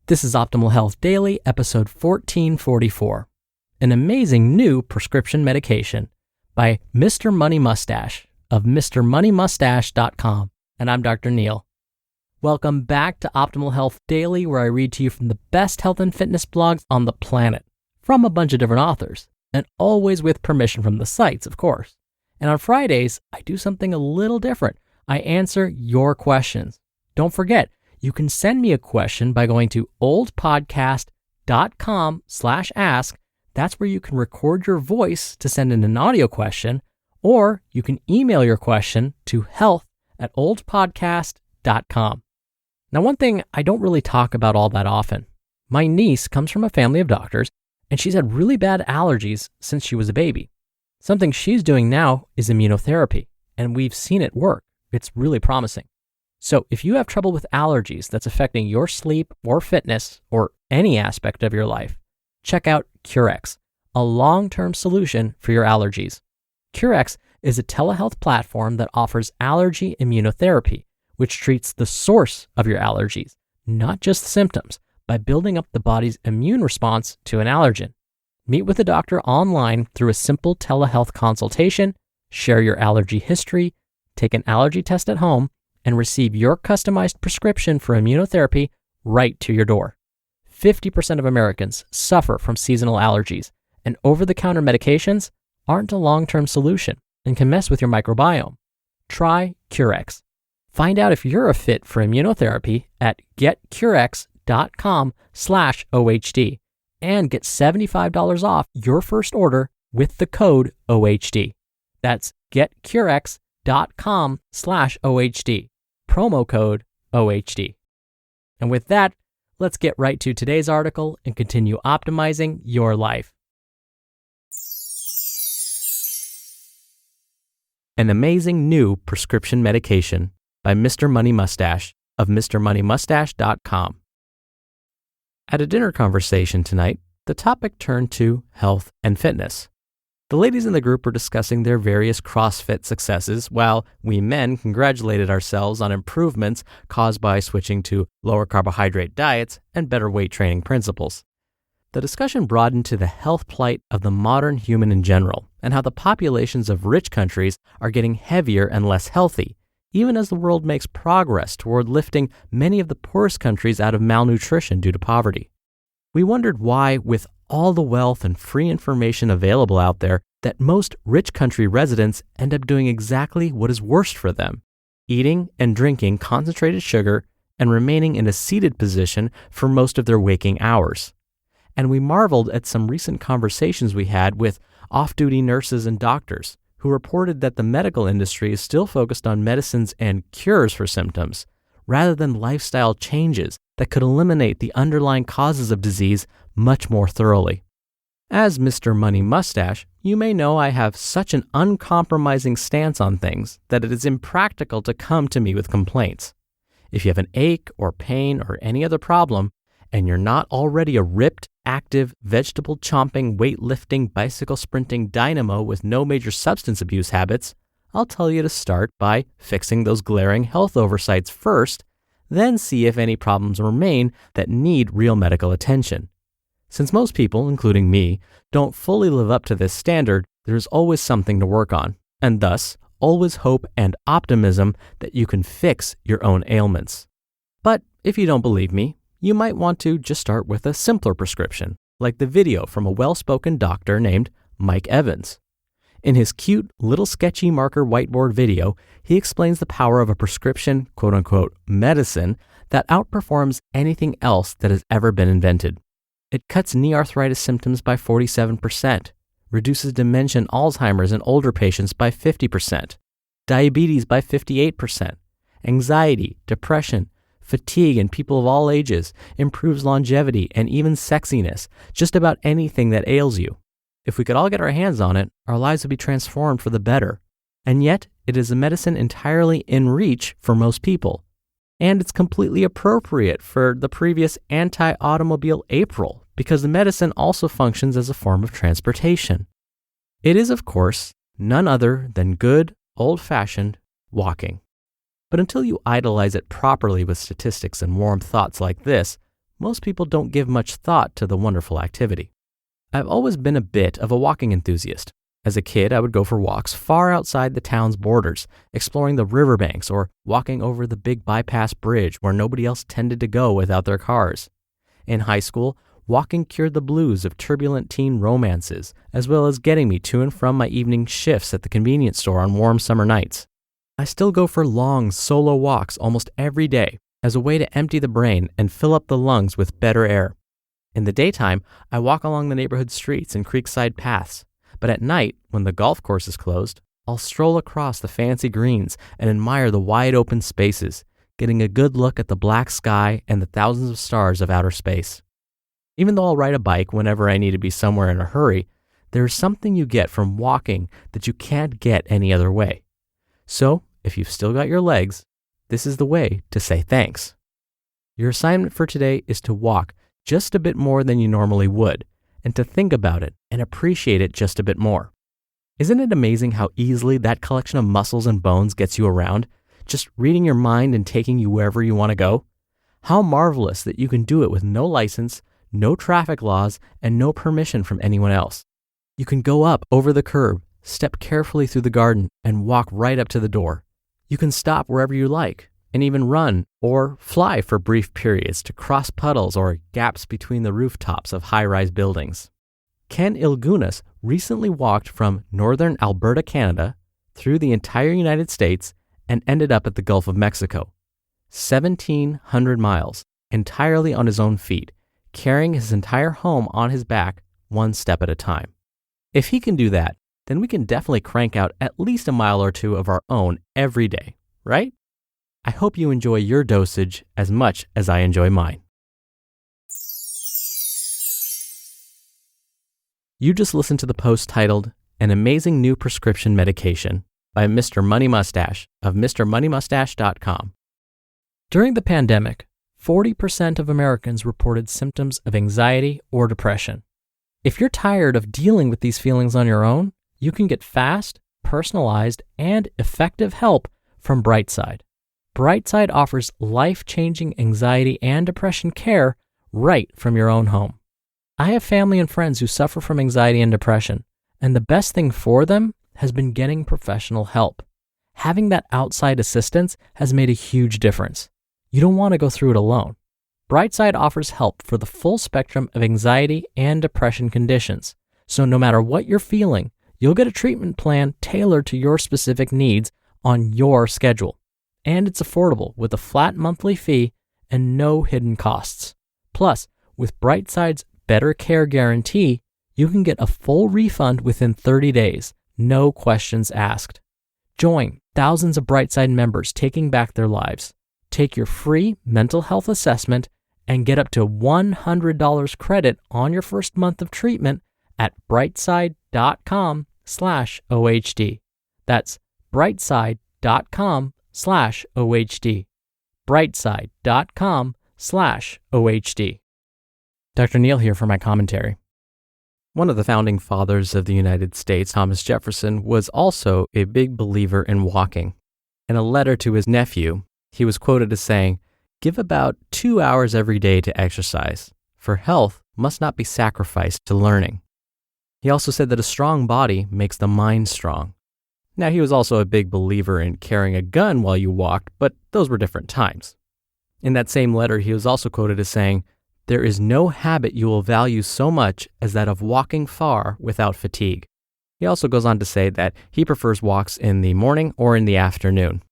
This is Optimal Health Daily, episode 1444, an amazing new prescription medication by Mr. Money Mustache of MrMoneyMustache.com, and I'm Dr. Neil. Welcome back to Optimal Health Daily, where I read to you from the best health and fitness blogs on the planet, from a bunch of different authors, and always with permission from the sites, of course. And on Fridays, I do something a little different. I answer your questions. Don't forget, you can send me a question by going to oldpodcast.com/ask. That's where you can record your voice to send in an audio question, or you can email your question to health@oldpodcast.com. Now, one thing I don't really talk about all that often. My niece comes from a family of doctors, and she's had really bad allergies since she was a baby. Something she's doing now is immunotherapy, and we've seen it work. It's really promising. So if you have trouble with allergies that's affecting your sleep or fitness or any aspect of your life, check out Curex, a long-term solution for your allergies. Curex is a telehealth platform that offers allergy immunotherapy, which treats the source of your allergies, not just the symptoms, by building up the body's immune response to an allergen. Meet with a doctor online through a simple telehealth consultation, share your allergy history, take an allergy test at home, and receive your customized prescription for immunotherapy right to your door. 50% of Americans suffer from seasonal allergies, and over-the-counter medications aren't a long-term solution and can mess with your microbiome. Try Curex. Find out if you're a fit for immunotherapy at getcurex.com/OHD and get $75 off your first order with the code OHD. That's getcurex.com/OHD. Promo code OHD. And with that, let's get right to today's article and continue optimizing your life. An amazing new prescription medication by Mr. Money Mustache of MrMoneyMustache.com. At a dinner conversation tonight, the topic turned to health and fitness. The ladies in the group were discussing their various CrossFit successes, while we men congratulated ourselves on improvements caused by switching to lower carbohydrate diets and better weight training principles. The discussion broadened to the health plight of the modern human in general, and how the populations of rich countries are getting heavier and less healthy, even as the world makes progress toward lifting many of the poorest countries out of malnutrition due to poverty. We wondered why, with all the wealth and free information available out there, that most rich country residents end up doing exactly what is worst for them, eating and drinking concentrated sugar and remaining in a seated position for most of their waking hours. And we marveled at some recent conversations we had with off-duty nurses and doctors who reported that the medical industry is still focused on medicines and cures for symptoms, rather than lifestyle changes that could eliminate the underlying causes of disease much more thoroughly. As Mr. Money Mustache, you may know I have such an uncompromising stance on things that it is impractical to come to me with complaints. If you have an ache or pain or any other problem, and you're not already a ripped, active, vegetable-chomping, weightlifting, bicycle-sprinting dynamo with no major substance abuse habits, I'll tell you to start by fixing those glaring health oversights first, then see if any problems remain that need real medical attention. Since most people, including me, don't fully live up to this standard, there's always something to work on, and thus always hope and optimism that you can fix your own ailments. But if you don't believe me, you might want to just start with a simpler prescription, like the video from a well-spoken doctor named Mike Evans. In his cute, little sketchy marker whiteboard video, he explains the power of a prescription, quote-unquote, medicine that outperforms anything else that has ever been invented. It cuts knee arthritis symptoms by 47%, reduces dementia and Alzheimer's in older patients by 50%, diabetes by 58%, anxiety, depression, fatigue in people of all ages, improves longevity and even sexiness, just about anything that ails you. If we could all get our hands on it, our lives would be transformed for the better. And yet, it is a medicine entirely in reach for most people. And it's completely appropriate for the previous anti-automobile April, because the medicine also functions as a form of transportation. It is, of course, none other than good, old-fashioned walking. But until you idolize it properly with statistics and warm thoughts like this, most people don't give much thought to the wonderful activity. I've always been a bit of a walking enthusiast. As a kid, I would go for walks far outside the town's borders, exploring the riverbanks or walking over the big bypass bridge where nobody else tended to go without their cars. In high school, walking cured the blues of turbulent teen romances, as well as getting me to and from my evening shifts at the convenience store on warm summer nights. I still go for long, solo walks almost every day as a way to empty the brain and fill up the lungs with better air. In the daytime, I walk along the neighborhood streets and creekside paths. But at night, when the golf course is closed, I'll stroll across the fancy greens and admire the wide open spaces, getting a good look at the black sky and the thousands of stars of outer space. Even though I'll ride a bike whenever I need to be somewhere in a hurry, there is something you get from walking that you can't get any other way. So, if you've still got your legs, this is the way to say thanks. Your assignment for today is to walk just a bit more than you normally would, and to think about it and appreciate it just a bit more. Isn't it amazing how easily that collection of muscles and bones gets you around, just reading your mind and taking you wherever you want to go? How marvelous that you can do it with no license, no traffic laws, and no permission from anyone else. You can go up over the curb, step carefully through the garden, and walk right up to the door. You can stop wherever you like, and even run or fly for brief periods to cross puddles or gaps between the rooftops of high-rise buildings. Ken Ilgunas recently walked from northern Alberta, Canada, through the entire United States and ended up at the Gulf of Mexico. 1,700 miles, entirely on his own feet, carrying his entire home on his back, one step at a time. If he can do that, then we can definitely crank out at least a mile or two of our own every day, right? I hope you enjoy your dosage as much as I enjoy mine. You just listened to the post titled, An Amazing New Prescription Medication by Mr. Money Mustache of MrMoneyMustache.com. During the pandemic, 40% of Americans reported symptoms of anxiety or depression. If you're tired of dealing with these feelings on your own, you can get fast, personalized, and effective help from Brightside. Brightside offers life-changing anxiety and depression care right from your own home. I have family and friends who suffer from anxiety and depression, and the best thing for them has been getting professional help. Having that outside assistance has made a huge difference. You don't want to go through it alone. Brightside offers help for the full spectrum of anxiety and depression conditions, so no matter what you're feeling, you'll get a treatment plan tailored to your specific needs on your schedule. And it's affordable with a flat monthly fee and no hidden costs. Plus, with Brightside's Better Care Guarantee, you can get a full refund within 30 days, no questions asked. Join thousands of Brightside members taking back their lives. Take your free mental health assessment and get up to $100 credit on your first month of treatment at brightside.com/OHD. That's brightside.com/OHD. brightside.com/OHD. Dr. Neal here for my commentary. One of the founding fathers of the United States, Thomas Jefferson, was also a big believer in walking. In a letter to his nephew, he was quoted as saying, "Give about 2 hours every day to exercise, for health must not be sacrificed to learning." He also said that a strong body makes the mind strong. Now, he was also a big believer in carrying a gun while you walked, but those were different times. In that same letter, he was also quoted as saying, "There is no habit you will value so much as that of walking far without fatigue." He also goes on to say that he prefers walks in the morning or in the afternoon.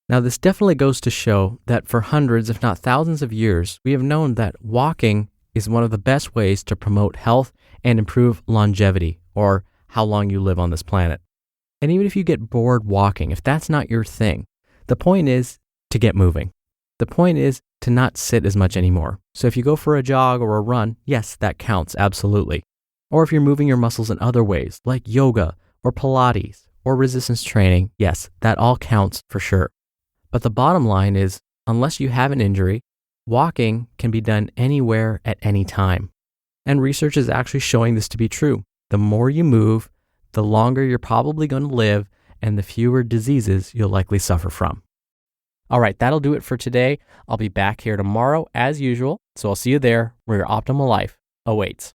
Now, this definitely goes to show that for hundreds, if not thousands of years, we have known that walking is one of the best ways to promote health and improve longevity, or how long you live on this planet. And even if you get bored walking, if that's not your thing, the point is to get moving. The point is to not sit as much anymore. So if you go for a jog or a run, yes, that counts, absolutely. Or if you're moving your muscles in other ways, like yoga or Pilates or resistance training, yes, that all counts for sure. But the bottom line is, unless you have an injury, walking can be done anywhere at any time. And research is actually showing this to be true. The more you move, the longer you're probably going to live and the fewer diseases you'll likely suffer from. All right, that'll do it for today. I'll be back here tomorrow as usual, So I'll see you there where your optimal life awaits.